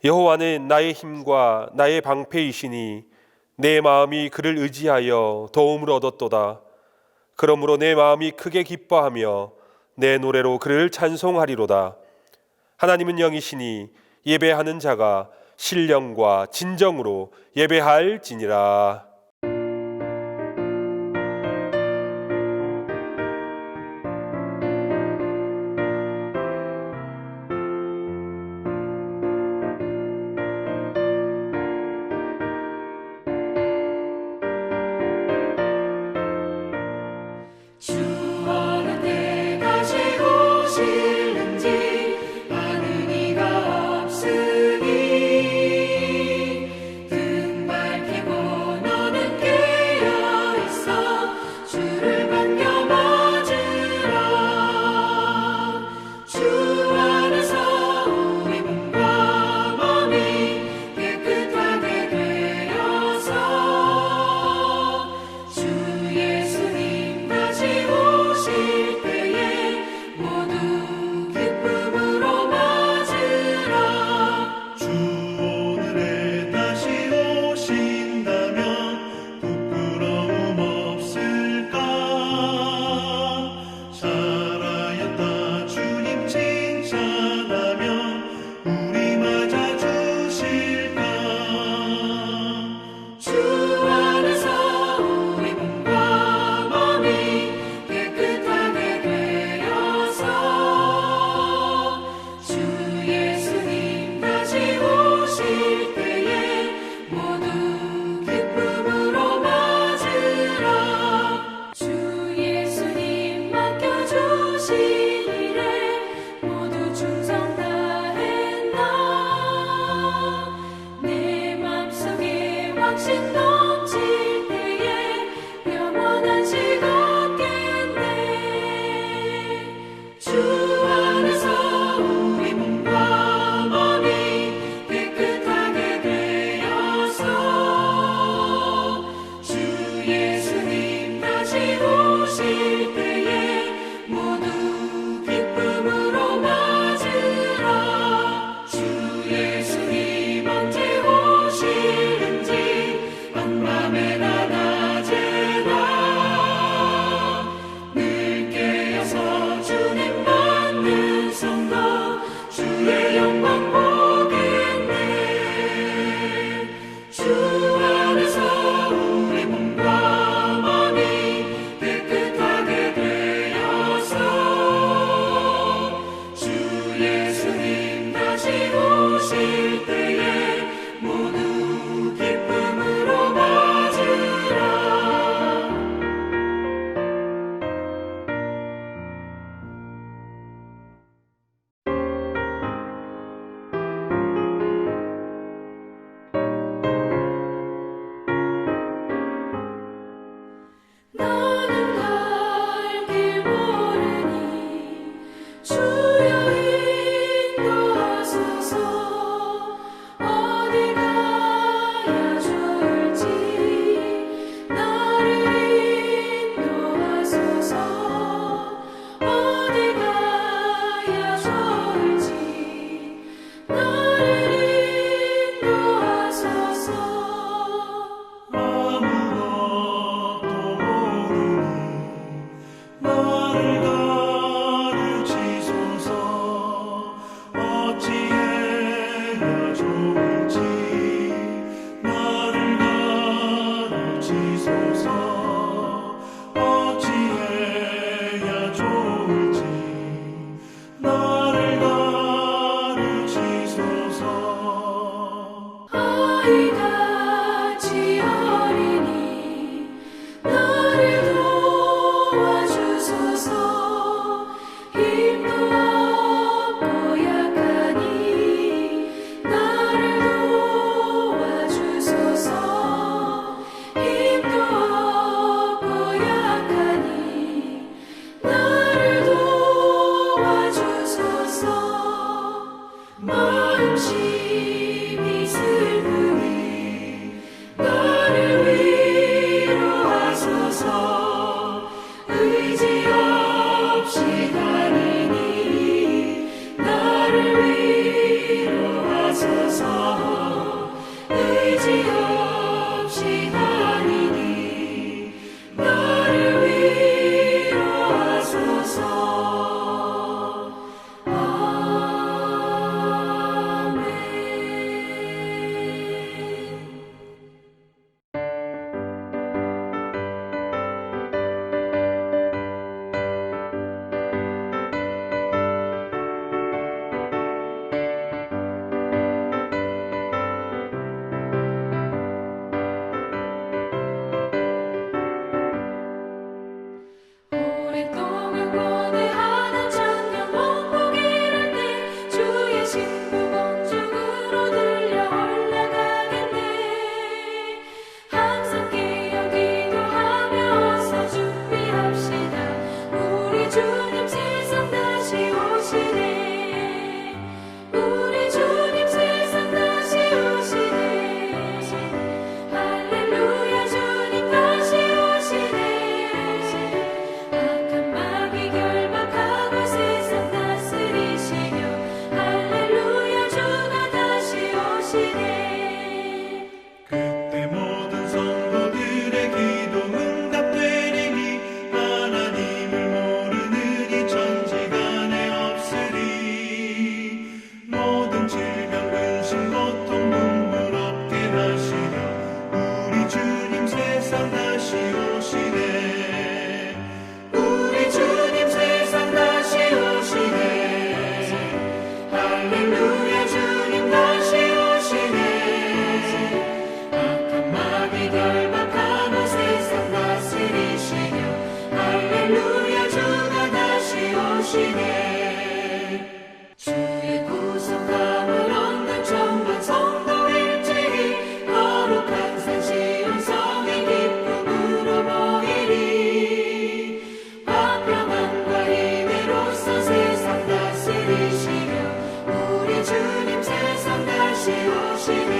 여호와는 나의 힘과 나의 방패이시니 내 마음이 그를 의지하여 도움을 얻었도다. 그러므로 내 마음이 크게 기뻐하며 내 노래로 그를 찬송하리로다. 하나님은 영이시니 예배하는 자가 신령과 진정으로 예배할지니라. 주 안에서 우리 몸과 마음이 깨끗하게 주님 세상 다시 오시네. 우리 주님 세상 다시 오시네. 할렐루야 주님 다시 오시네. 악한 마귀 결박하고 세상 다스리시며 할렐루야 주가 다시 오시네. 그때 모든 성도들의 기도 응답되리니 하나님을 모르는 이 천지간에 없으리. 모든 질병 근심 고통 눈물 없게 하시며 우리 주님 세상 다시 오시네. 우리 주님 세상 다시 오시네. 할렐루야 주님 다시 오시네. 악한 마귀 결박하고 세상 다스리시며 할렐루야 주가 다시 오시네. 주의 구속함을 얻는 천만 성도 일제히 거룩한 산 시온 성의 기쁨으로 모이리. 화평함과 희대로서 세상 다스리시며 우리 주님 세상 다시 오시네.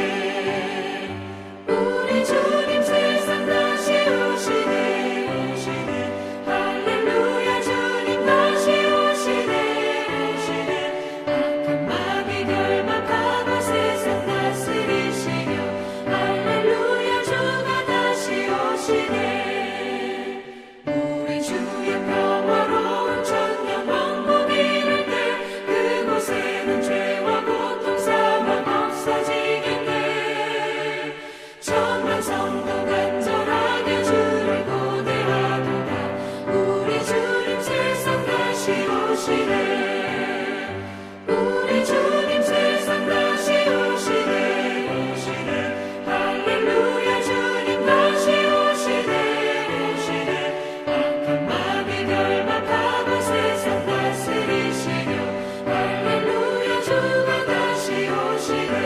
우리 주님 세상 다시 오시네. 할렐루야 주님 다시 오시네. 악한 마귀 결박하고 세상 다스리시며 할렐루야 주가 다시 오시네. 우리 주의 평화로운 천년 왕국 이룰 때 그곳에는 죄와 고통 사망 없어지겠네. 천만 성도 간절하게 주를 고대하도다. 우리 주님 세상 다시 오시네. 우리 주님 세상 다시 오시네. 할렐루야 주님 다시 오시네. 악한 마귀 결박하고 세상 다스리시며 할렐루야 주가 다시 오시네.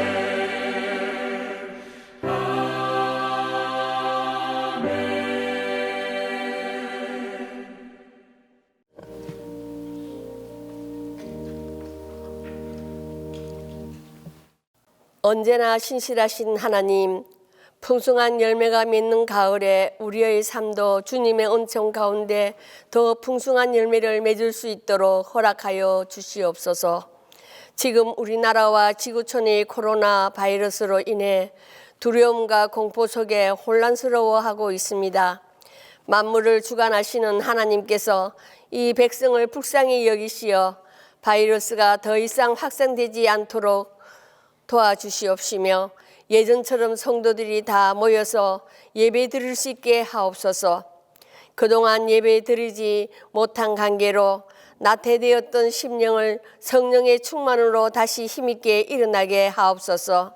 아멘. 언제나 신실하신 하나님, 풍성한 열매가 맺는 가을에 우리의 삶도 주님의 은총 가운데 더 풍성한 열매를 맺을 수 있도록 허락하여 주시옵소서. 지금 우리나라와 지구촌이 코로나 바이러스로 인해 두려움과 공포 속에 혼란스러워하고 있습니다. 만물을 주관하시는 하나님께서 이 백성을 불쌍히 여기시어 바이러스가 더 이상 확산되지 않도록 도와주시옵시며 예전처럼 성도들이 다 모여서 예배 드릴 수 있게 하옵소서. 그동안 예배 드리지 못한 관계로 나태되었던 심령을 성령의 충만으로 다시 힘있게 일어나게 하옵소서.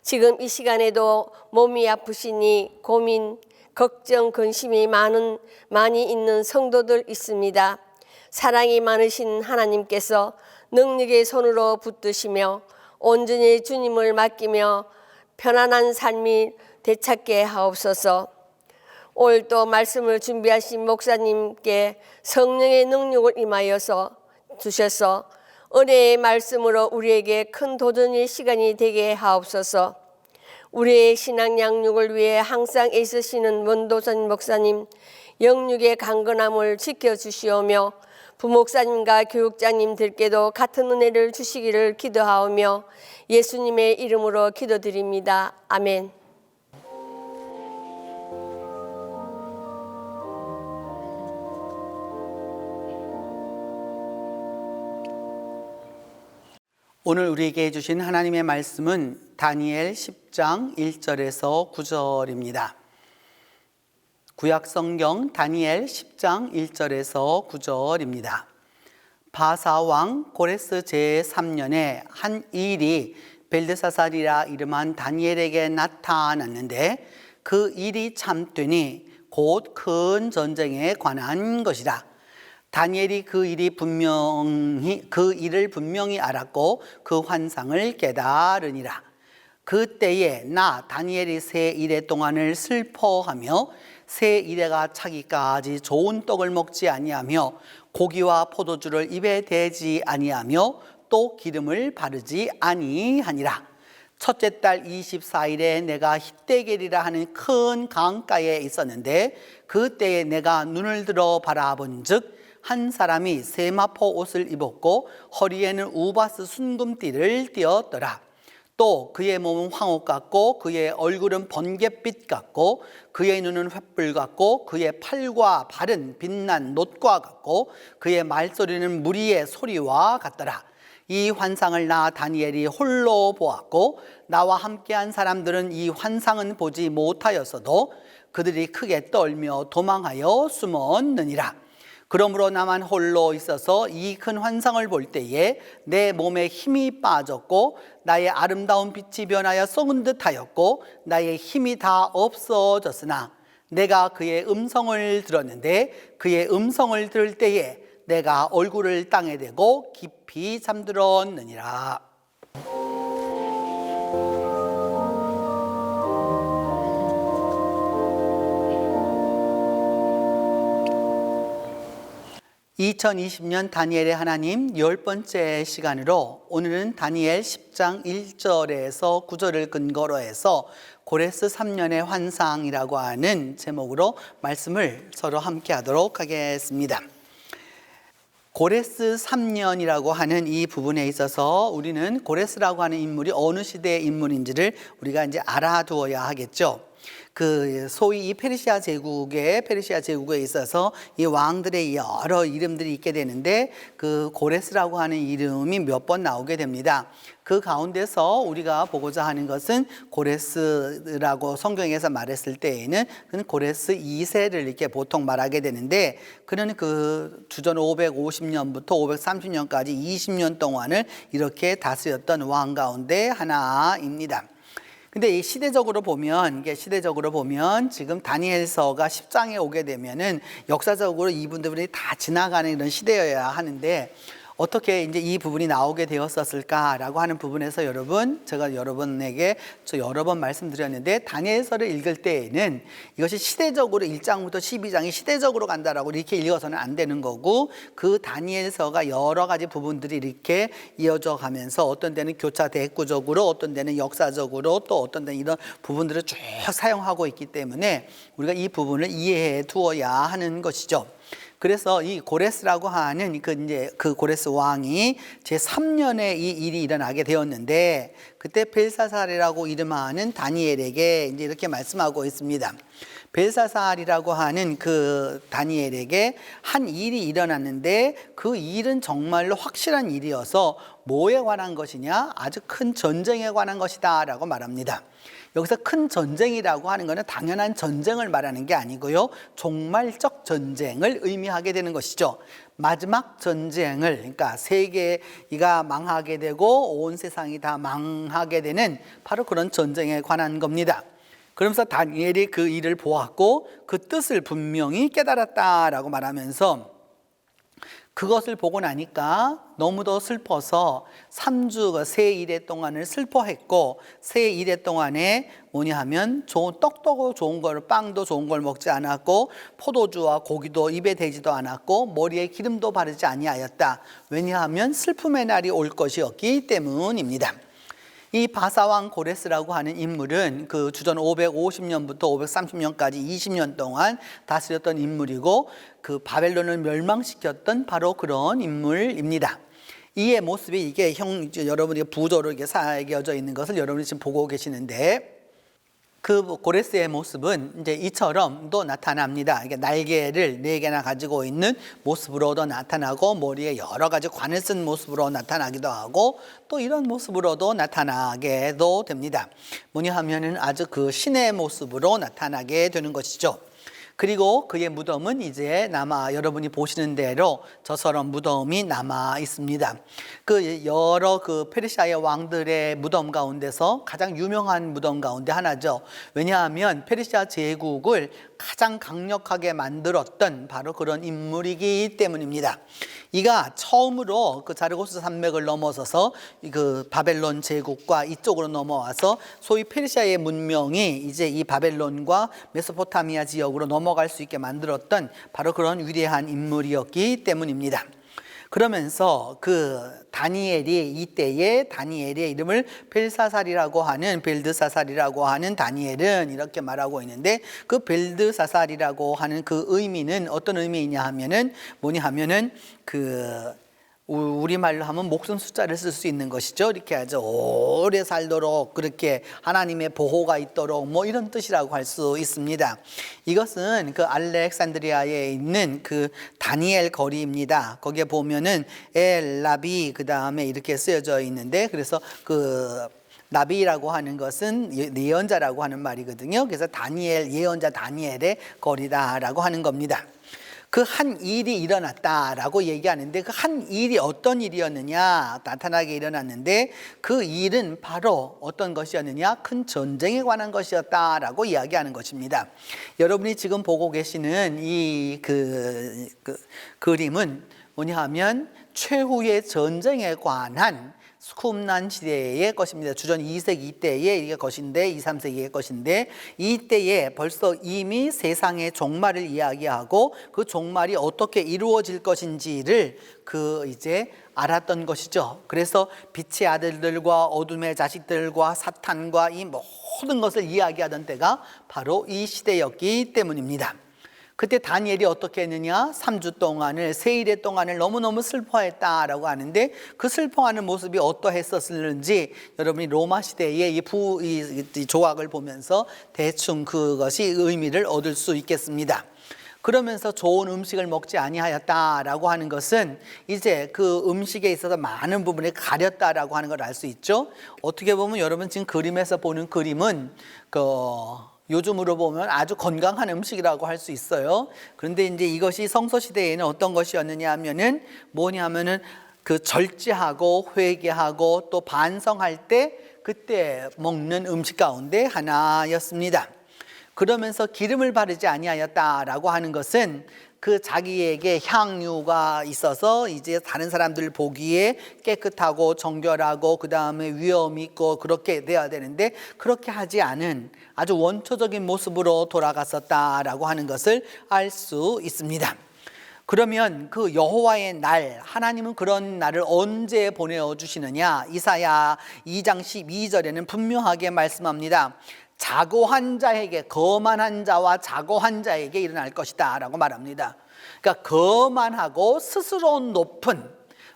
지금 이 시간에도 몸이 아프시니 고민, 걱정, 근심이 많이 있는 성도들 있습니다. 사랑이 많으신 하나님께서 능력의 손으로 붙드시며 온전히 주님을 맡기며 편안한 삶이 되찾게 하옵소서. 오늘 또 말씀을 준비하신 목사님께 성령의 능력을 임하여서 주셔서 은혜의 말씀으로 우리에게 큰 도전의 시간이 되게 하옵소서. 우리의 신앙 양육을 위해 항상 애쓰시는 원도선 목사님 영육의 강건함을 지켜주시오며 부목사님과 교육장님들께도 같은 은혜를 주시기를 기도하오며 예수님의 이름으로 기도드립니다. 아멘. 오늘 우리에게 주신 하나님의 말씀은 다니엘 10장 1절에서 9절입니다. 구약성경 다니엘 10장 1절에서 9절입니다. 바사왕 고레스 제3년에 한 일이 벨드사살이라 이름한 다니엘에게 나타났는데 그 일이 참되니 곧 큰 전쟁에 관한 것이라. 다니엘이 그 일을 분명히 알았고 그 환상을 깨달으니라. 그때에 나 다니엘이 새 이래 동안을 슬퍼하며 새 이래가 차기까지 좋은 떡을 먹지 아니하며 고기와 포도주를 입에 대지 아니하며 또 기름을 바르지 아니하니라. 첫째 달 24일에 내가 히데겔이라 하는 큰 강가에 있었는데 그때에 내가 눈을 들어 바라본즉 한 사람이 세마포 옷을 입었고 허리에는 우바스 순금띠를 띠었더라. 또 그의 몸은 황옥 같고 그의 얼굴은 번갯빛 같고 그의 눈은 횃불 같고 그의 팔과 발은 빛난 놋과 같고 그의 말소리는 무리의 소리와 같더라. 이 환상을 나 다니엘이 홀로 보았고 나와 함께한 사람들은 이 환상은 보지 못하였어도 그들이 크게 떨며 도망하여 숨었느니라. 그러므로 나만 홀로 있어서 이 큰 환상을 볼 때에 내 몸에 힘이 빠졌고 나의 아름다운 빛이 변하여 썩은 듯하였고 나의 힘이 다 없어졌으나 내가 그의 음성을 들었는데 그의 음성을 들을 때에 내가 얼굴을 땅에 대고 깊이 잠들었느니라. (2020년) 다니엘의 하나님 10번째 시간으로 오늘은 다니엘 10장 1절에서 9절을 근거로 해서 고레스 3년의 환상이라고 하는 제목으로 말씀을 서로 함께 하도록 하겠습니다. 고레스 3년이라고 하는 이 부분에 있어서 우리는 고레스라고 하는 인물이 어느 시대의 인물인지를 우리가 이제 알아두어야 하겠죠. 그 소위 이 페르시아 제국에 있어서 이 왕들의 여러 이름들이 있게 되는데 그 고레스라고 하는 이름이 몇 번 나오게 됩니다. 그 가운데서 우리가 보고자 하는 것은 고레스라고 성경에서 말했을 때에는 그는 고레스 2세를 이렇게 보통 말하게 되는데 그는 그 주전 550년부터 530년까지 20년 동안을 이렇게 다스렸던 왕 가운데 하나입니다. 근데 이 시대적으로 보면 지금 다니엘서가 10장에 오게 되면은 역사적으로 이분들이 다 지나가는 이런 시대여야 하는데 어떻게 이제 이 부분이 나오게 되었었을까라고 하는 부분에서 제가 여러분에게 여러 번 말씀드렸는데 다니엘서를 읽을 때에는 이것이 시대적으로 1장부터 12장이 시대적으로 간다라고 이렇게 읽어서는 안 되는 거고 그 다니엘서가 여러 가지 부분들이 이렇게 이어져 가면서 어떤 데는 교차 대구적으로 어떤 데는 역사적으로 또 어떤 데는 이런 부분들을 쭉 사용하고 있기 때문에 우리가 이 부분을 이해해 두어야 하는 것이죠. 그래서 이 고레스라고 하는 그 고레스 왕이 제 3년에 이 일이 일어나게 되었는데 그때 벨사살이라고 이름하는 다니엘에게 이제 이렇게 말씀하고 있습니다. 벨사살이라고 하는 그 다니엘에게 한 일이 일어났는데 그 일은 정말로 확실한 일이어서 뭐에 관한 것이냐? 아주 큰 전쟁에 관한 것이다 라고 말합니다. 여기서 큰 전쟁이라고 하는 것은 당연한 전쟁을 말하는 게 아니고요. 종말적 전쟁을 의미하게 되는 것이죠. 마지막 전쟁을, 그러니까 세계가 망하게 되고 온 세상이 다 망하게 되는 바로 그런 전쟁에 관한 겁니다. 그러면서 다니엘이 그 일을 보았고 그 뜻을 분명히 깨달았다라고 말하면서 그것을 보고 나니까 너무도 슬퍼서 3주 새 이래 동안을 슬퍼했고 새 이래 동안에 뭐냐 하면 떡도 좋은 걸 빵도 좋은 걸 먹지 않았고 포도주와 고기도 입에 대지도 않았고 머리에 기름도 바르지 아니하였다. 왜냐하면 슬픔의 날이 올 것이었기 때문입니다. 이 바사왕 고레스라고 하는 인물은 그 주전 550년부터 530년까지 20년 동안 다스렸던 인물이고 그 바벨론을 멸망시켰던 바로 그런 인물입니다. 이의 모습이 이게 여러분이 부조로 이렇게 새겨져 있는 것을 여러분이 지금 보고 계시는데 그 고레스의 모습은 이제 이처럼도 나타납니다. 이게 날개를 4개나 가지고 있는 모습으로도 나타나고 머리에 여러 가지 관을 쓴 모습으로 나타나기도 하고 또 이런 모습으로도 나타나게도 됩니다. 뭐냐 하면은 아주 그 신의 모습으로 나타나게 되는 것이죠. 그리고 그의 무덤은 이제 남아 여러분이 보시는 대로 저처럼 무덤이 남아 있습니다. 그 여러 그 페르시아의 왕들의 무덤 가운데서 가장 유명한 무덤 가운데 하나죠. 왜냐하면 페르시아 제국을 가장 강력하게 만들었던 바로 그런 인물이기 때문입니다. 이가 처음으로 그 자르고스 산맥을 넘어서서 그 바벨론 제국과 이쪽으로 넘어와서 소위 페르시아의 문명이 이제 이 바벨론과 메소포타미아 지역으로 넘어갈 수 있게 만들었던 바로 그런 위대한 인물이었기 때문입니다. 그러면서 그 다니엘이 이때의 다니엘의 이름을 벨사살이라고 하는 벨드사살이라고 하는 다니엘은 이렇게 말하고 있는데 그 벨드사살이라고 하는 그 의미는 어떤 의미이냐 하면은 뭐냐 하면은 그 우리말로 하면 목숨 숫자를 쓸 수 있는 것이죠. 이렇게 아주 오래 살도록 그렇게 하나님의 보호가 있도록 뭐 이런 뜻이라고 할 수 있습니다. 이것은 그 알렉산드리아에 있는 그 다니엘 거리입니다. 거기에 보면은 엘라비 그 다음에 이렇게 쓰여져 있는데 그래서 그 나비라고 하는 것은 예언자라고 하는 말이거든요. 그래서 다니엘 예언자 다니엘의 거리다라고 하는 겁니다. 그 한 일이 일어났다라고 얘기하는데 그 한 일이 어떤 일이었느냐 나타나게 일어났는데 그 일은 바로 어떤 것이었느냐 큰 전쟁에 관한 것이었다라고 이야기하는 것입니다. 여러분이 지금 보고 계시는 이 그림은 뭐냐 하면 최후의 전쟁에 관한 스쿰난 시대의 것입니다. 주전 2세기 때의 이게 것인데 2, 3세기의 것인데 이때에 벌써 이미 세상의 종말을 이야기하고 그 종말이 어떻게 이루어질 것인지를 그 이제 알았던 것이죠. 그래서 빛의 아들들과 어둠의 자식들과 사탄과 이 모든 것을 이야기하던 때가 바로 이 시대였기 때문입니다. 그때 다니엘이 어떻게 했느냐 3주 동안을 세일의 동안을 너무너무 슬퍼했다라고 하는데 그 슬퍼하는 모습이 어떠했었는지 여러분이 로마 시대의 이 조각을 보면서 대충 그것이 의미를 얻을 수 있겠습니다. 그러면서 좋은 음식을 먹지 아니하였다라고 하는 것은 이제 그 음식에 있어서 많은 부분을 가렸다라고 하는 걸 알 수 있죠. 어떻게 보면 여러분 지금 그림에서 보는 그림은 요즘으로 보면 아주 건강한 음식이라고 할 수 있어요. 그런데 이제 이것이 성서 시대에는 어떤 것이었느냐 하면은 뭐냐면은 그 절제하고 회개하고 또 반성할 때 그때 먹는 음식 가운데 하나였습니다. 그러면서 기름을 바르지 아니하였다라고 하는 것은 그 자기에게 향유가 있어서 이제 다른 사람들 보기에 깨끗하고 정결하고 그 다음에 위엄 있고 그렇게 돼야 되는데 그렇게 하지 않은 아주 원초적인 모습으로 돌아갔었다라고 하는 것을 알 수 있습니다. 그러면 그 여호와의 날 하나님은 그런 날을 언제 보내어 주시느냐 이사야 2장 12절에는 분명하게 말씀합니다. 자고한 자에게 거만한 자와 자고한 자에게 일어날 것이다 라고 말합니다. 그러니까 거만하고 스스로 높은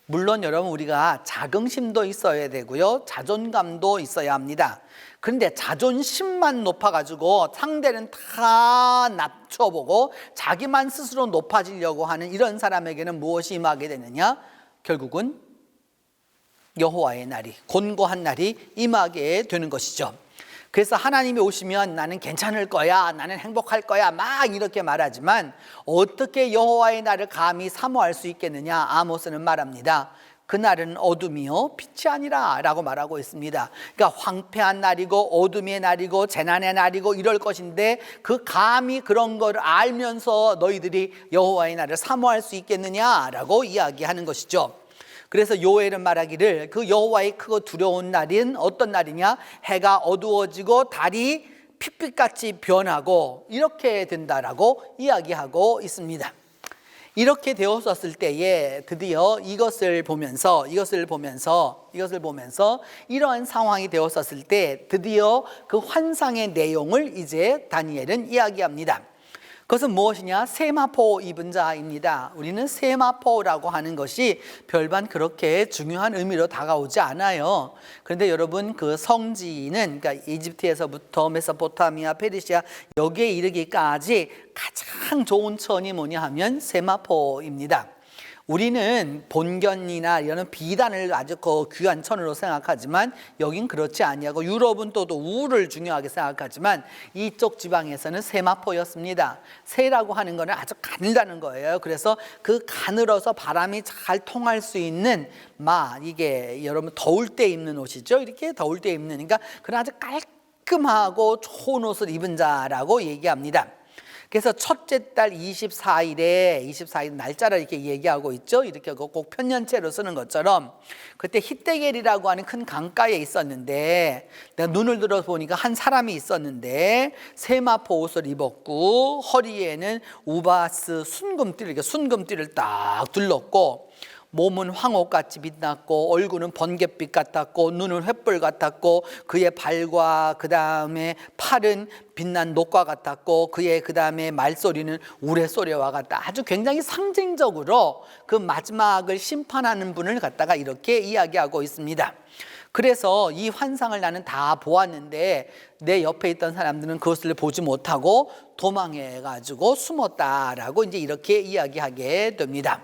물론 여러분 우리가 자긍심도 있어야 되고요 자존감도 있어야 합니다. 그런데 자존심만 높아가지고 상대는 다 낮춰보고 자기만 스스로 높아지려고 하는 이런 사람에게는 무엇이 임하게 되느냐 결국은 여호와의 날이 곤고한 날이 임하게 되는 것이죠. 그래서 하나님이 오시면 나는 괜찮을 거야 나는 행복할 거야 막 이렇게 말하지만 어떻게 여호와의 날을 감히 사모할 수 있겠느냐 아모스는 말합니다. 그날은 어둠이요 빛이 아니라 라고 말하고 있습니다. 그러니까 황폐한 날이고 어둠의 날이고 재난의 날이고 이럴 것인데 그 감히 그런 걸 알면서 너희들이 여호와의 날을 사모할 수 있겠느냐라고 이야기하는 것이죠. 그래서 요엘은 말하기를 그 여호와의 크고 두려운 날은 어떤 날이냐 해가 어두워지고 달이 핏빛같이 변하고 이렇게 된다라고 이야기하고 있습니다. 이렇게 되었었을 때에 드디어 이것을 보면서 이러한 상황이 되었었을 때 드디어 그 환상의 내용을 이제 다니엘은 이야기합니다. 그것은 무엇이냐? 세마포 입은 자입니다. 우리는 세마포라고 하는 것이 별반 그렇게 중요한 의미로 다가오지 않아요. 그런데 여러분 그 성지는 그러니까 이집트에서부터 메소포타미아, 페르시아 여기에 이르기까지 가장 좋은 천이 뭐냐 하면 세마포입니다. 우리는 본견이나 이런 비단을 아주 귀한 천으로 생각하지만 여긴 그렇지 아니하고 유럽은 또 우를 중요하게 생각하지만 이쪽 지방에서는 세마포였습니다. 세라고 하는 거는 아주 가늘다는 거예요. 그래서 그 가늘어서 바람이 잘 통할 수 있는 이게 여러분 더울 때 입는 옷이죠. 이렇게 더울 때 입는, 그러니까 그런 아주 깔끔하고 좋은 옷을 입은 자라고 얘기합니다. 그래서 첫째 달 24일 날짜를 이렇게 얘기하고 있죠. 이렇게 꼭 편년체로 쓰는 것처럼 그때 히데겔이라고 하는 큰 강가에 있었는데 내가 눈을 들어 보니까 한 사람이 있었는데 세마포 옷을 입었고 허리에는 우바스 순금띠를 딱 둘렀고 몸은 황옥같이 빛났고 얼굴은 번갯빛 같았고 눈은 횃불 같았고 그의 발과 그 다음에 팔은 빛난 녹과 같았고 그의 그 다음에 말소리는 우레소리와 같다. 아주 굉장히 상징적으로 그 마지막을 심판하는 분을 갖다가 이렇게 이야기하고 있습니다. 그래서 이 환상을 나는 다 보았는데 내 옆에 있던 사람들은 그것을 보지 못하고 도망해가지고 숨었다라고 이제 이렇게 이야기하게 됩니다.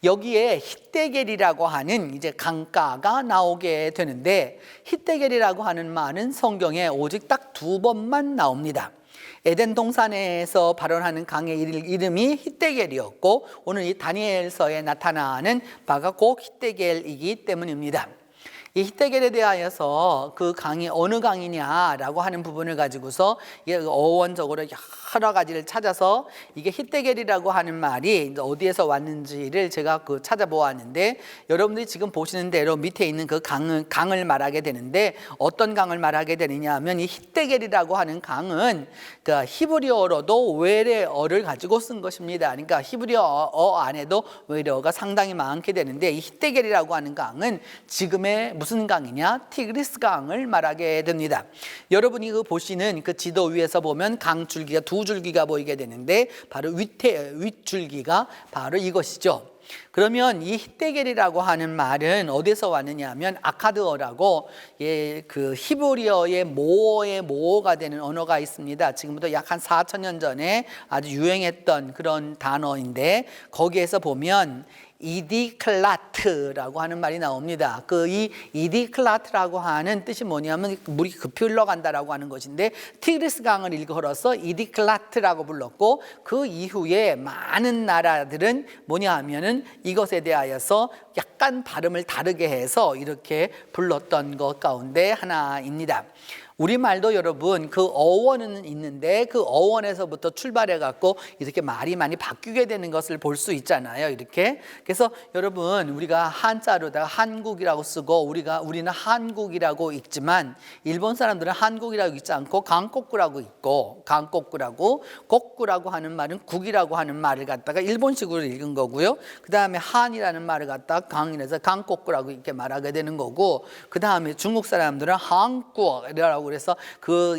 여기에 히데겔이라고 하는 이제 강가가 나오게 되는데 히데겔이라고 하는 말은 성경에 오직 딱 2번만 나옵니다. 에덴 동산에서 발원하는 강의 이름이 히데겔이었고 오늘 이 다니엘서에 나타나는 바가 꼭 히데겔이기 때문입니다. 이 히데겔에 대하여서 그 강이 어느 강이냐라고 하는 부분을 가지고서 어원적으로 여러 가지를 찾아서 이게 히데겔이라고 하는 말이 어디에서 왔는지를 제가 찾아보았는데 여러분들이 지금 보시는 대로 밑에 있는 그 강을 말하게 되는데 어떤 강을 말하게 되느냐 하면 이 히데겔이라고 하는 강은 그 히브리어로도 외래어를 가지고 쓴 것입니다. 그러니까 히브리어 안에도 외래어가 상당히 많게 되는데 이 히데겔이라고 하는 강은 지금의 무슨 강이냐? 티그리스 강을 말하게 됩니다. 여러분이 보시는 그 지도 위에서 보면 강줄기가 2줄기가 보이게 되는데 바로 윗줄기가 바로 이것이죠. 그러면 이 히데겔이라고 하는 말은 어디서 왔느냐 하면 아카드어라고 그 히브리어의 모어의 모어가 되는 언어가 있습니다. 지금부터 약 한 4,000년 전에 아주 유행했던 그런 단어인데 거기에서 보면 이디클라트라고 하는 말이 나옵니다. 이 이디클라트라고 하는 뜻이 뭐냐면 물이 급히 흘러간다라고 하는 것인데 티그리스 강을 일컬어서 이디클라트라고 불렀고 그 이후에 많은 나라들은 뭐냐 하면은 이것에 대하여서 약간 발음을 다르게 해서 이렇게 불렀던 것 가운데 하나입니다. 우리말도 여러분 그 어원은 있는데 그 어원에서부터 출발해 갖고 이렇게 말이 많이 바뀌게 되는 것을 볼 수 있잖아요. 이렇게. 그래서 여러분 우리가 한자로다가 한국이라고 쓰고 우리는 한국이라고 읽지만 일본 사람들은 한국이라고 읽지 않고 강꼬꾸라고 읽고 강꼬꾸라고 꼬꾸라고 하는 말은 국이라고 하는 말을 갖다가 일본식으로 읽은 거고요. 그다음에 한이라는 말을 갖다가 강이라서 강꼬꾸라고 이렇게 말하게 되는 거고 그다음에 중국 사람들은 한국이라고 그래서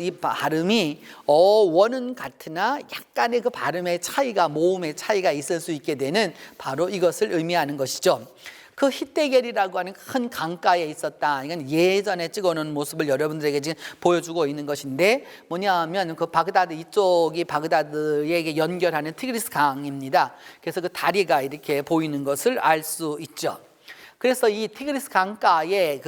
이 발음이 어원은 같으나 약간의 그 발음의 차이가 모음의 차이가 있을 수 있게 되는 바로 이것을 의미하는 것이죠. 그 히데겔이라고 하는 큰 강가에 있었다. 이건 예전에 찍어놓은 모습을 여러분들에게 지금 보여주고 있는 것인데 뭐냐 하면 그 바그다드 이쪽이 바그다드에게 연결하는 티그리스 강입니다. 그래서 그 다리가 이렇게 보이는 것을 알 수 있죠. 그래서 이 티그리스 강가에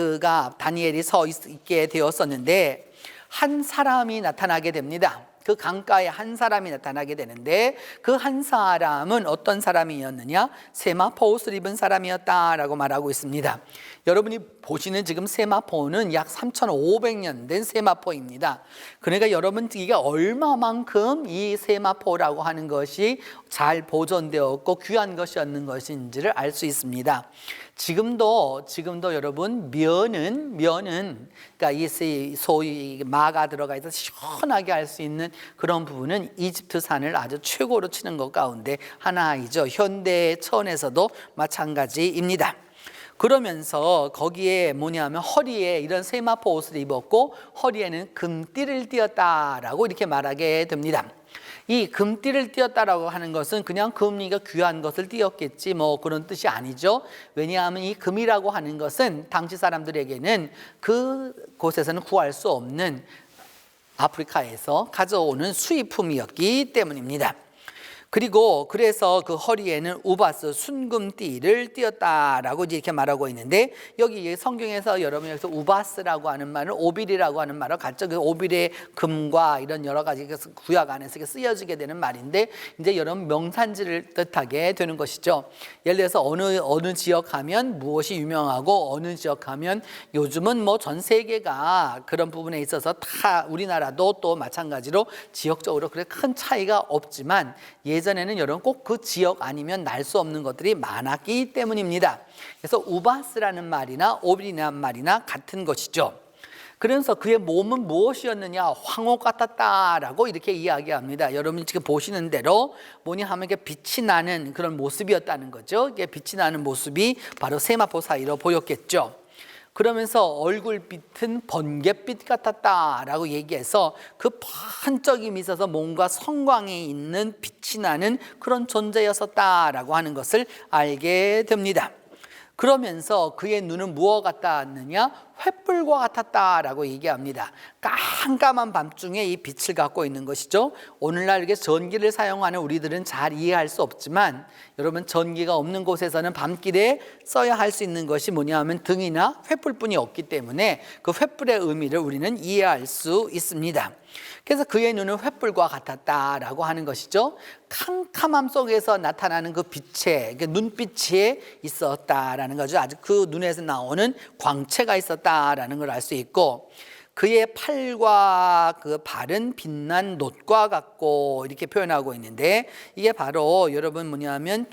다니엘이 서 있게 되었었는데 한 사람이 나타나게 됩니다. 그 강가에 한 사람이 나타나게 되는데 그 한 사람은 어떤 사람이었느냐? 세마포 옷을 입은 사람이었다라고 말하고 있습니다. 여러분이 보시는 지금 세마포는 약 3,500년 된 세마포입니다. 그러니까 여러분 이게 얼마만큼 이 세마포라고 하는 것이 잘 보존되었고 귀한 것이었는 것인지를 알 수 있습니다. 지금도 여러분 면은 그러니까 이 소위 마가 들어가 있어서 시원하게 할 수 있는 그런 부분은 이집트산을 아주 최고로 치는 것 가운데 하나이죠. 현대 천에서도 마찬가지입니다. 그러면서 거기에 뭐냐면 허리에 이런 세마포 옷을 입었고 허리에는 금띠를 띄었다라고 이렇게 말하게 됩니다. 이 금띠를 띄었다라고 하는 것은 그냥 금이가 귀한 것을 띄었겠지 뭐 그런 뜻이 아니죠. 왜냐하면 이 금이라고 하는 것은 당시 사람들에게는 그곳에서는 구할 수 없는 아프리카에서 가져오는 수입품이었기 때문입니다. 그리고 그래서 그 허리에는 우바스 순금띠를 띄었다라고 이제 이렇게 말하고 있는데, 여기 성경에서 여러분 여기서 우바스라고 하는 말은 오빌이라고 하는 말과 같죠. 그 오빌의 금과 이런 여러 가지 구약 안에서 쓰여지게 되는 말인데, 이제 여러분 명산지를 뜻하게 되는 것이죠. 예를 들어서 어느 지역 하면 무엇이 유명하고 어느 지역 하면, 요즘은 뭐 전 세계가 그런 부분에 있어서 다 우리나라도 또 마찬가지로 지역적으로 그렇게 큰 차이가 없지만, 예전에는 여러분 꼭 그 지역 아니면 날 수 없는 것들이 많았기 때문입니다. 그래서 우바스라는 말이나 오빌이라는 말이나 같은 것이죠. 그래서 그의 몸은 무엇이었느냐, 황옥 같았다라고 이렇게 이야기합니다. 여러분 지금 보시는 대로 뭐냐 하면 이게 빛이 나는 그런 모습이었다는 거죠. 이게 빛이 나는 모습이 바로 세마포 사이로 보였겠죠. 그러면서 얼굴빛은 번갯빛 같았다라고 얘기해서 그 번쩍임이 있어서 뭔가 성광이 있는 빛이 나는 그런 존재였었다라고 하는 것을 알게 됩니다. 그러면서 그의 눈은 무엇 같았느냐, 횃불과 같았다라고 얘기합니다. 깜깜한 밤중에 이 빛을 갖고 있는 것이죠. 오늘날 이렇게 전기를 사용하는 우리들은 잘 이해할 수 없지만, 여러분 전기가 없는 곳에서는 밤길에 써야 할 수 있는 것이 뭐냐 하면 등이나 횃불뿐이 없기 때문에 그 횃불의 의미를 우리는 이해할 수 있습니다. 그래서 그의 눈은 횃불과 같았다라고 하는 것이죠. 캄캄함 속에서 나타나는 그 빛에, 그 눈빛에 있었다라는 거죠. 아주 그 눈에서 나오는 광채가 있었다라는 걸 알 수 있고, 그의 팔과 그 발은 빛난 놋과 같고 이렇게 표현하고 있는데, 이게 바로 여러분 뭐냐면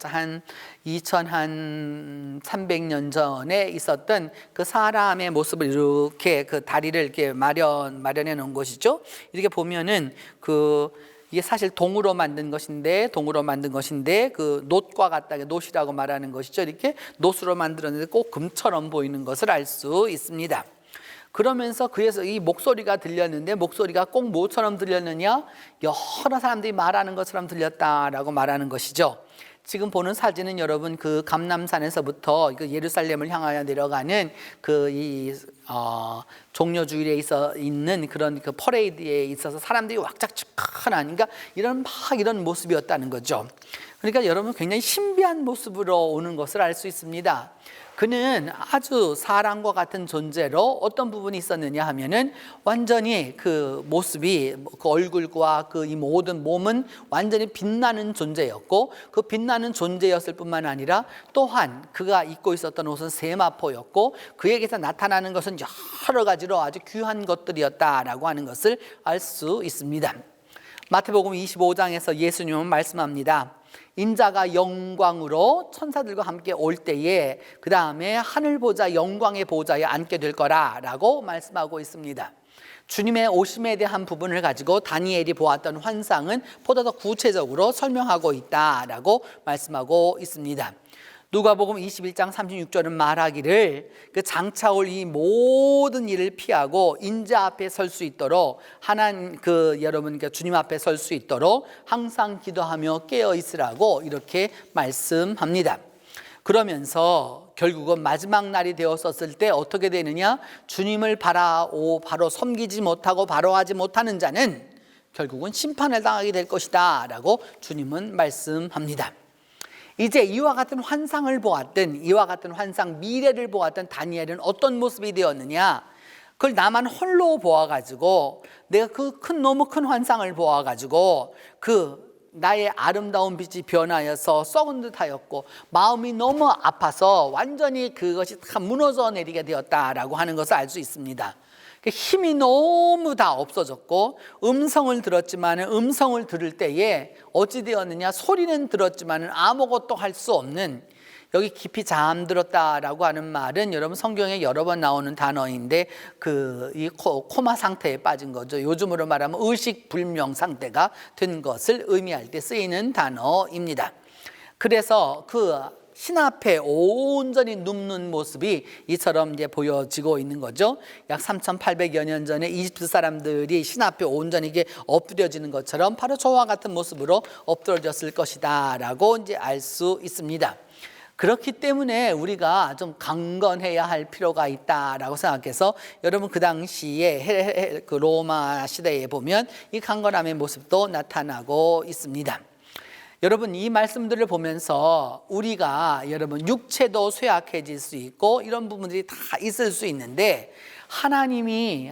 한 2300년 전에 있었던 그 사람의 모습을 이렇게 그 다리를 이렇게 마련해 놓은 것이죠. 이렇게 보면은 이게 사실 동으로 만든 것인데 그 놋과 같다, 놋이라고 말하는 것이죠. 이렇게 놋으로 만들었는데 꼭 금처럼 보이는 것을 알 수 있습니다. 그러면서 그래서 이 목소리가 들렸는데, 목소리가 꼭 뭐처럼 들렸느냐, 여러 사람들이 말하는 것처럼 들렸다라고 말하는 것이죠. 지금 보는 사진은 여러분 그 감람산에서부터 예루살렘을 향하여 내려가는 종려주일에 있는 그런 그 퍼레이드에 있어서 사람들이 왁작지근한, 그러니까 이런 모습이었다는 거죠. 그러니까 여러분 굉장히 신비한 모습으로 오는 것을 알 수 있습니다. 그는 아주 사람과 같은 존재로 어떤 부분이 있었느냐 하면은, 완전히 그 모습이, 그 얼굴과 그 이 모든 몸은 완전히 빛나는 존재였고, 그 빛나는 존재였을 뿐만 아니라 또한 그가 입고 있었던 옷은 세마포였고, 그에게서 나타나는 것은 여러 가지로 아주 귀한 것들이었다라고 하는 것을 알 수 있습니다. 마태복음 25장에서 예수님은 말씀합니다. 인자가 영광으로 천사들과 함께 올 때에 그 다음에 하늘 보좌, 영광의 보좌에 앉게 될 거라라고 말씀하고 있습니다. 주님의 오심에 대한 부분을 가지고 다니엘이 보았던 환상은 보다 더 구체적으로 설명하고 있다라고 말씀하고 있습니다. 누가복음 21장 36절은 말하기를, 그 장차올 이 모든 일을 피하고 인자 앞에 설 수 있도록 여러분 주님 앞에 설 수 있도록 항상 기도하며 깨어 있으라고 이렇게 말씀합니다. 그러면서 결국은 마지막 날이 되었었을 때 어떻게 되느냐, 주님을 바로 섬기지 못하고 바로하지 못하는 자는 결국은 심판을 당하게 될 것이다 라고 주님은 말씀합니다. 이제 이와 같은 환상을 보았던, 이와 같은 환상, 미래를 보았던 다니엘은 어떤 모습이 되었느냐, 그걸 나만 홀로 보아가지고, 내가 너무 큰 환상을 보아가지고 나의 아름다운 빛이 변하여서 썩은 듯하였고 마음이 너무 아파서 완전히 그것이 다 무너져 내리게 되었다라고 하는 것을 알 수 있습니다. 힘이 너무 다 없어졌고, 음성을 들었지만 음성을 들을 때에 어찌 되었느냐, 소리는 들었지만 아무것도 할 수 없는, 여기 깊이 잠들었다라고 하는 말은 여러분 성경에 여러 번 나오는 단어인데, 이 코마 상태에 빠진 거죠. 요즘으로 말하면 의식불명 상태가 된 것을 의미할 때 쓰이는 단어입니다. 그래서 신 앞에 온전히 눕는 모습이 이처럼 이제 보여지고 있는 거죠. 약 3,800여 년 전에 이집트 사람들이 신 앞에 온전히 이게 엎드려지는 것처럼 바로 저와 같은 모습으로 엎드려졌을 것이다라고 이제 알 수 있습니다. 그렇기 때문에 우리가 좀 강건해야 할 필요가 있다라고 생각해서, 여러분 그 당시에 그 로마 시대에 보면 이 강건함의 모습도 나타나고 있습니다. 여러분, 이 말씀들을 보면서 우리가 여러분 육체도 쇠약해질 수 있고 이런 부분들이 다 있을 수 있는데, 하나님이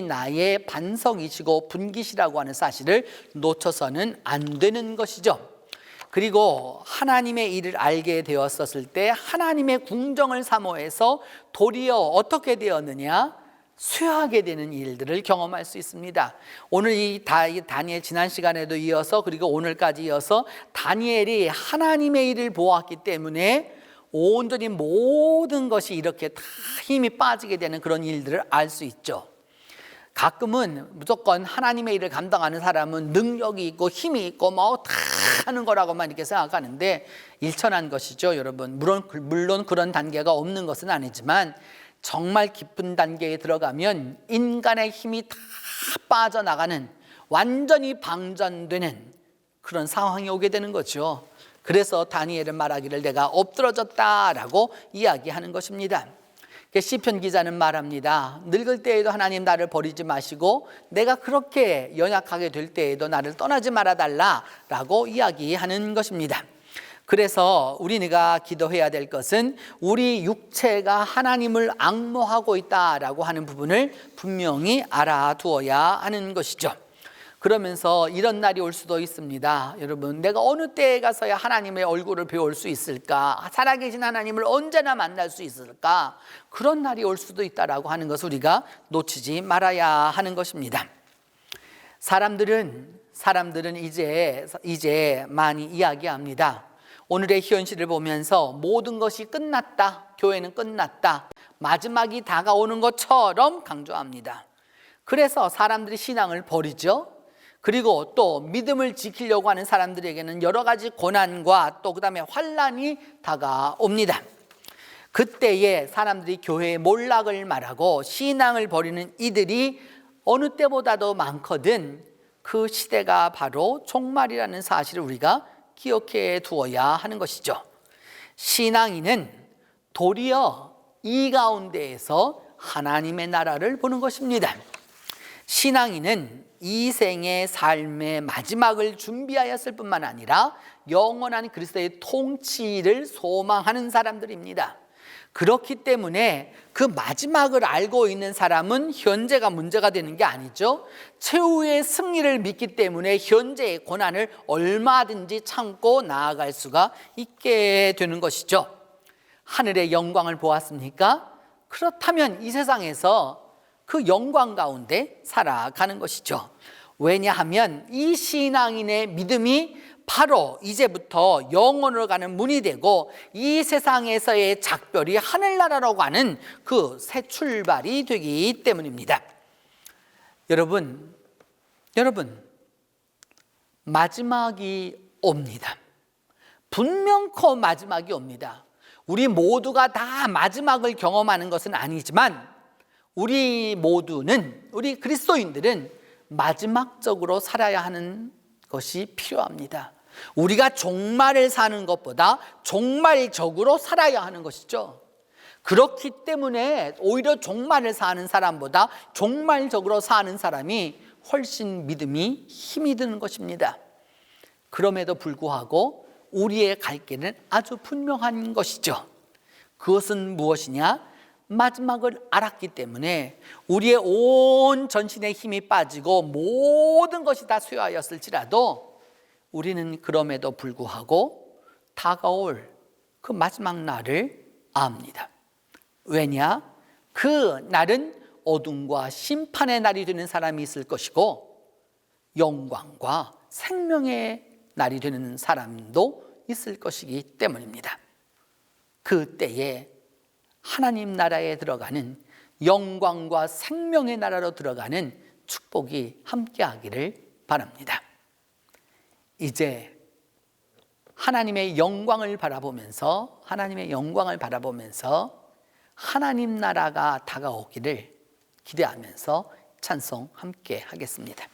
나의 반석이시고 분깃이라고 하는 사실을 놓쳐서는 안 되는 것이죠. 그리고 하나님의 일을 알게 되었었을 때 하나님의 궁정을 사모해서 도리어 어떻게 되었느냐? 쇠하게 되는 일들을 경험할 수 있습니다. 오늘 이 다니엘 지난 시간에도 이어서 그리고 오늘까지 이어서 다니엘이 하나님의 일을 보았기 때문에 온전히 모든 것이 이렇게 다 힘이 빠지게 되는 그런 일들을 알 수 있죠. 가끔은 무조건 하나님의 일을 감당하는 사람은 능력이 있고 힘이 있고 뭐 다 하는 거라고만 이렇게 생각하는데 일천한 것이죠, 여러분. 물론 그런 단계가 없는 것은 아니지만 정말 깊은 단계에 들어가면 인간의 힘이 다 빠져나가는, 완전히 방전되는 그런 상황이 오게 되는 거죠. 그래서 다니엘은 말하기를 내가 엎드러졌다라고 이야기하는 것입니다. 시편 기자는 말합니다. 늙을 때에도 하나님 나를 버리지 마시고 내가 그렇게 연약하게 될 때에도 나를 떠나지 말아달라라고 이야기하는 것입니다. 그래서 우리가 기도해야 될 것은 우리 육체가 하나님을 앙모하고 있다라고 하는 부분을 분명히 알아두어야 하는 것이죠. 그러면서 이런 날이 올 수도 있습니다. 여러분, 내가 어느 때에 가서야 하나님의 얼굴을 배울 수 있을까? 살아계신 하나님을 언제나 만날 수 있을까? 그런 날이 올 수도 있다라고 하는 것을 우리가 놓치지 말아야 하는 것입니다. 사람들은 이제 많이 이야기합니다. 오늘의 현실을 보면서 모든 것이 끝났다, 교회는 끝났다, 마지막이 다가오는 것처럼 강조합니다. 그래서 사람들이 신앙을 버리죠. 그리고 또 믿음을 지키려고 하는 사람들에게는 여러 가지 고난과 또 그다음에 환난이 다가옵니다. 그때에 사람들이 교회의 몰락을 말하고 신앙을 버리는 이들이 어느 때보다도 많거든. 그 시대가 바로 종말이라는 사실을 우리가 기억해 두어야 하는 것이죠. 신앙인은 도리어 이 가운데에서 하나님의 나라를 보는 것입니다. 신앙인은 이 생의 삶의 마지막을 준비하였을 뿐만 아니라 영원한 그리스도의 통치를 소망하는 사람들입니다. 그렇기 때문에 그 마지막을 알고 있는 사람은 현재가 문제가 되는 게 아니죠. 최후의 승리를 믿기 때문에 현재의 고난을 얼마든지 참고 나아갈 수가 있게 되는 것이죠. 하늘의 영광을 보았습니까? 그렇다면 이 세상에서 그 영광 가운데 살아가는 것이죠. 왜냐하면 이 신앙인의 믿음이 바로 이제부터 영원으로 가는 문이 되고 이 세상에서의 작별이 하늘나라로 가는 그 새 출발이 되기 때문입니다. 여러분, 마지막이 옵니다. 분명코 마지막이 옵니다. 우리 모두가 다 마지막을 경험하는 것은 아니지만 우리 그리스도인들은 마지막적으로 살아야 하는 것이 필요합니다. 우리가 종말을 사는 것보다 종말적으로 살아야 하는 것이죠. 그렇기 때문에 오히려 종말을 사는 사람보다 종말적으로 사는 사람이 훨씬 믿음이 힘이 드는 것입니다. 그럼에도 불구하고 우리의 갈 길은 아주 분명한 것이죠. 그것은 무엇이냐? 마지막을 알았기 때문에 우리의 온 전신의 힘이 빠지고 모든 것이 다 쇠하였을지라도 우리는 그럼에도 불구하고 다가올 그 마지막 날을 압니다. 왜냐? 그 날은 어둠과 심판의 날이 되는 사람이 있을 것이고 영광과 생명의 날이 되는 사람도 있을 것이기 때문입니다. 그때에 하나님 나라에 들어가는 영광과 생명의 나라로 들어가는 축복이 함께하기를 바랍니다. 이제 하나님의 영광을 바라보면서 하나님 나라가 다가오기를 기대하면서 찬송 함께 하겠습니다.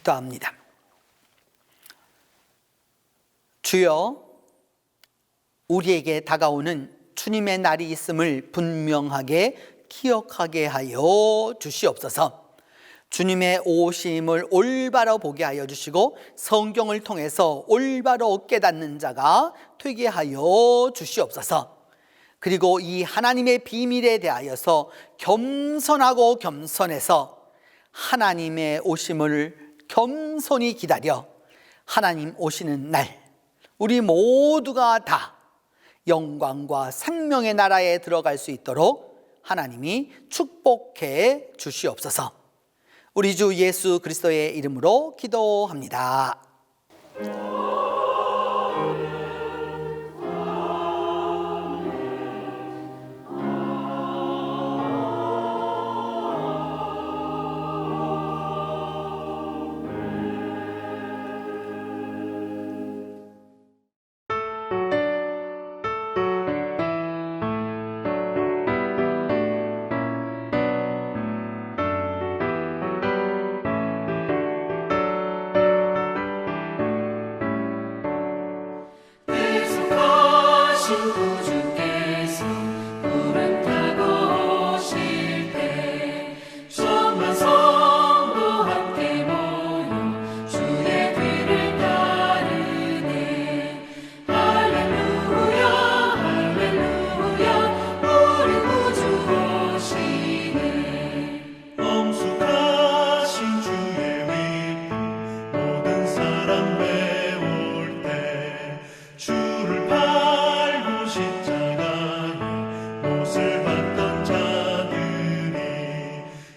기도합니다. 주여, 우리에게 다가오는 주님의 날이 있음을 분명하게 기억하게 하여 주시옵소서. 주님의 오심을 올바로 보게 하여 주시고 성경을 통해서 올바로 깨닫는 자가 되게 하여 주시옵소서. 그리고 이 하나님의 비밀에 대하여서 겸손하고 겸손해서 하나님의 오심을 겸손히 기다려 하나님 오시는 날 우리 모두가 다 영광과 생명의 나라에 들어갈 수 있도록 하나님이 축복해 주시옵소서. 우리 주 예수 그리스도의 이름으로 기도합니다. 대속하신 구주께서 구름 타고 오실 때 천만 성도 함께 모여 주의 뒤를 따르네. 할렐루야 할렐루야 우리 구주 오시네. 엄숙하신 주의 위트 모든 사람 배울 때 주를 팔고 십자가에 못을 받던 자들이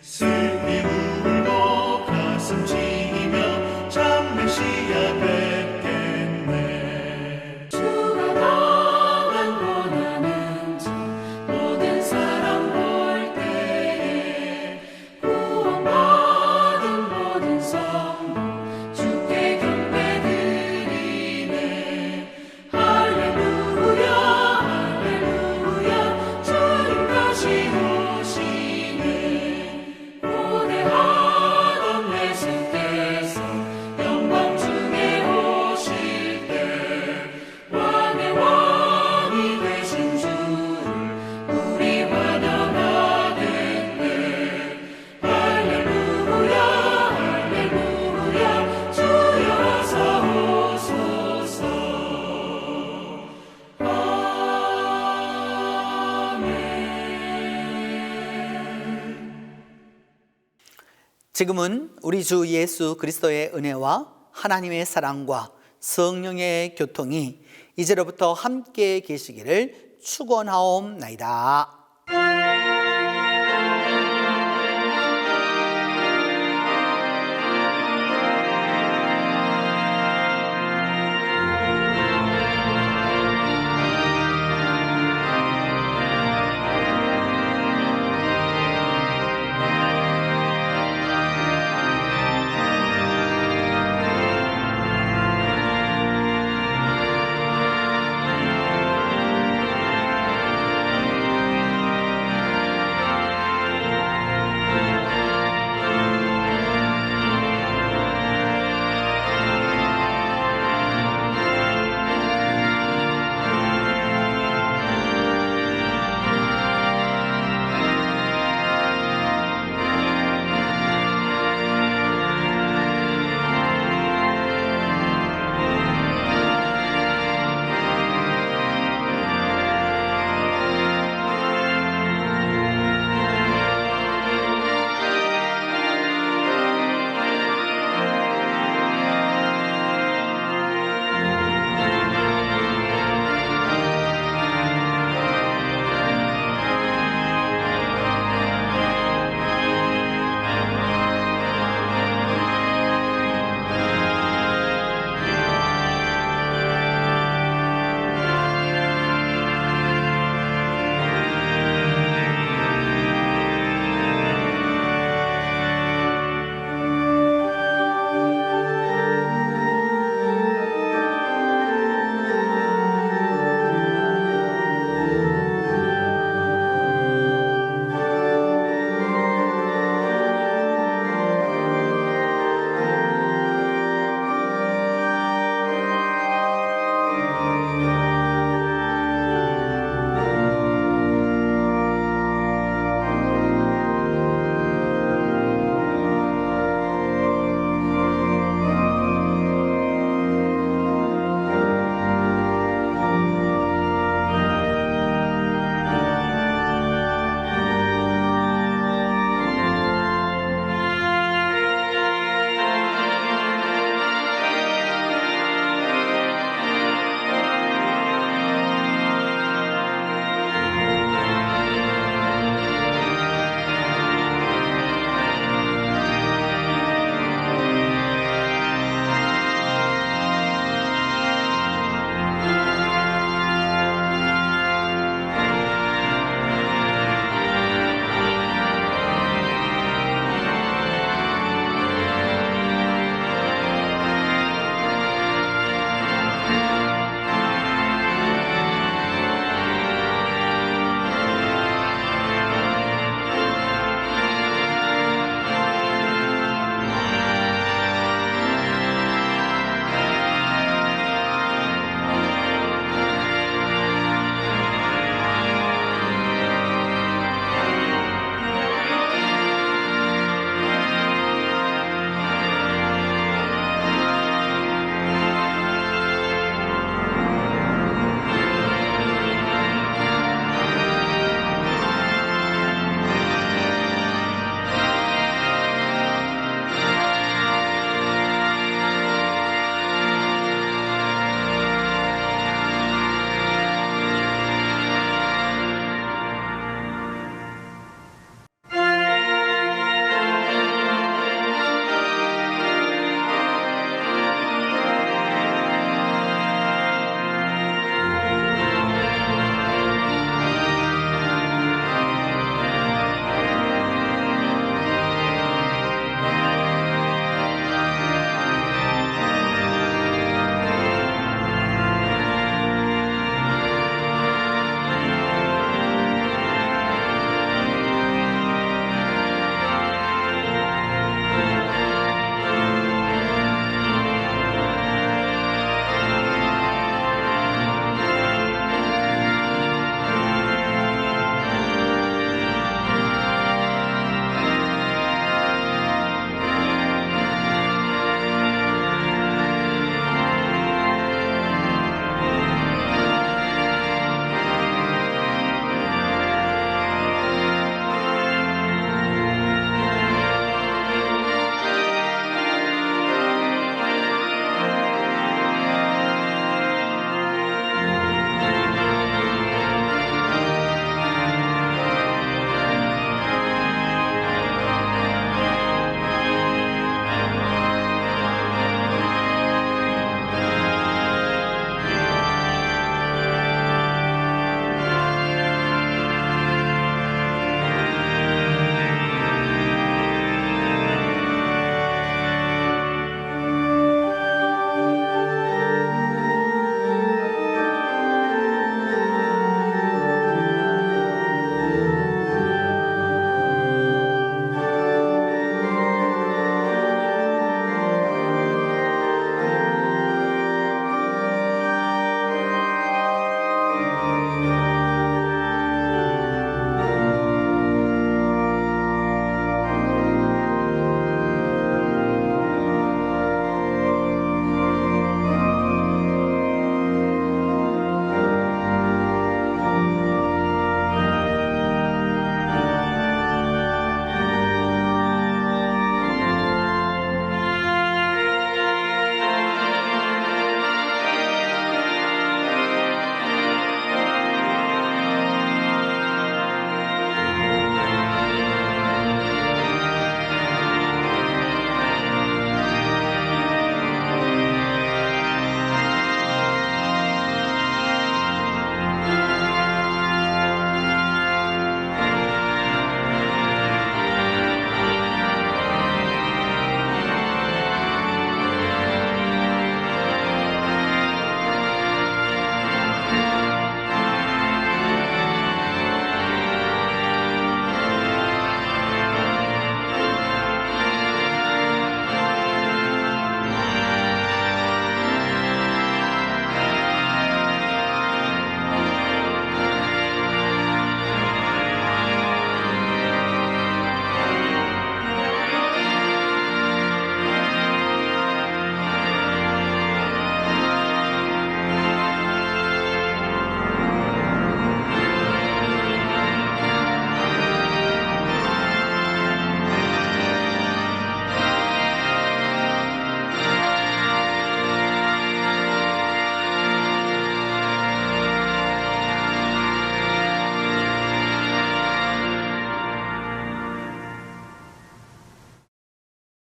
슬피 울고 가슴 치며 참 메시아 뵙겠네. 주가 당한 고난은 참 모든 사람 볼 때에 구원받은 모든 성도 주께 경배드리네. 할렐루야 할렐루야 주님 다시 오시네. 고대하던 예수께서 영광 중에 오실 때 왕의 왕이 되신 주를 우리 환영하겠네. 할렐루야 할렐루야 주여 어서 오소서. 지금은 우리 주 예수 그리스도의 은혜와 하나님의 사랑과 성령의 교통이 이제로부터 함께 계시기를 축원하옵나이다.